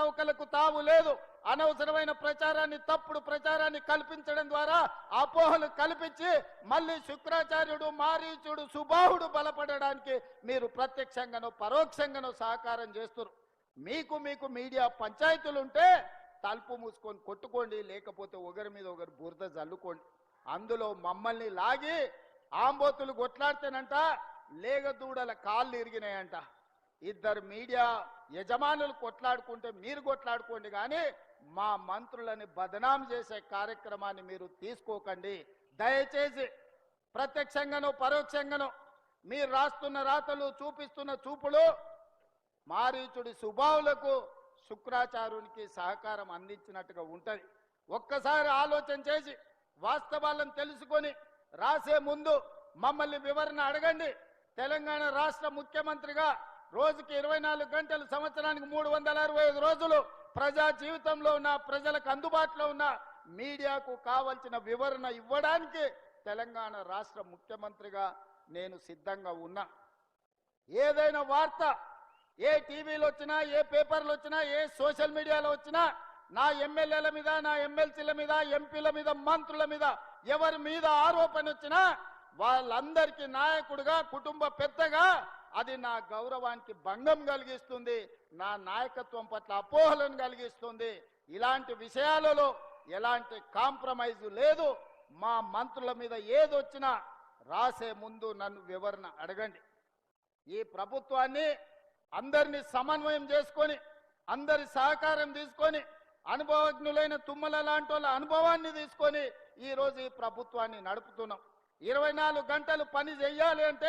అవకతవకలకు తావు లేదు. అనవసరమైన ప్రచారాన్ని, తప్పుడు ప్రచారాన్ని కల్పించడం ద్వారా అపోహలు కల్పించి మళ్ళీ శుక్రాచార్యుడు, మారీచుడు, సుబాహుడు బలపడడానికి మీరు ప్రత్యక్షంగానో పరోక్షంగానో సహకారం చేస్తున్నారు. మీకు మీడియా పంచాయతీలుంటే తలుపు మూసుకొని కొట్టుకోండి, లేకపోతే ఒకరి మీద ఒకరు బురద జల్లుకోండి. అందులో మమ్మల్ని లాగి ఆంబోతులు కొట్లాడితేనంట లేగదూడల కాళ్ళు ఇరిగినాయంట. ఇద్దరు మీడియా యజమానులు కొట్లాడుకుంటే మీరు కొట్లాడుకోండి, కానీ మా మంత్రులని బదనాం చేసే కార్యక్రమాన్ని మీరు తీసుకోకండి. దయచేసి ప్రత్యక్షంగానో పరోక్షంగానో మీరు రాస్తున్న రాతలు, చూపిస్తున్న చూపులు మారీచుడి సుబావులకు, శుక్రాచార్యునికి సహకారం అందించినట్టుగా ఉంటుంది. ఒక్కసారి ఆలోచన చేసి వాస్తవాలను తెలుసుకొని రాసే ముందు మమ్మల్ని వివరణ అడగండి. తెలంగాణ రాష్ట్ర ముఖ్యమంత్రిగా రోజుకి 24 గంటలు, సంవత్సరానికి 365 రోజులు ప్రజా జీవితంలో ఉన్న, ప్రజలకు అందుబాటులో ఉన్న మీడియాకు కావాల్సిన వివరణ ఇవ్వడానికి తెలంగాణ రాష్ట్ర ముఖ్యమంత్రిగా నేను సిద్ధంగా ఉన్నా. ఏదైనా వార్త ఏ టీవీలో వచ్చినా, ఏ పేపర్లు వచ్చినా, ఏ సోషల్ మీడియాలో వచ్చినా నా ఎమ్మెల్యేల మీద, నా ఎమ్మెల్సీల మీద, ఎంపీల మీద, మంత్రుల మీద ఎవరి మీద ఆరోపణ వచ్చినా వాళ్ళందరికీ నాయకుడిగా, కుటుంబ పెద్దగా అది నా గౌరవానికి భంగం కలిగిస్తుంది, నా నాయకత్వం పట్ల అపోహలను కలిగిస్తుంది. ఇలాంటి విషయాలలో ఎలాంటి కాంప్రమైజ్ లేదు. మా మంత్రుల మీద ఏదొచ్చినా రాసే ముందు నన్ను వివరణ అడగండి. ఈ ప్రభుత్వాన్ని అందరినీ సమన్వయం చేసుకొని, అందరి సహకారం తీసుకొని, అనుభవజ్ఞులైన తుమ్మల లాంటి వాళ్ళ అనుభవాన్ని తీసుకొని ఈరోజు ఈ ప్రభుత్వాన్ని నడుపుతున్నాం. 24 గంటలు పని చేయాలి అంటే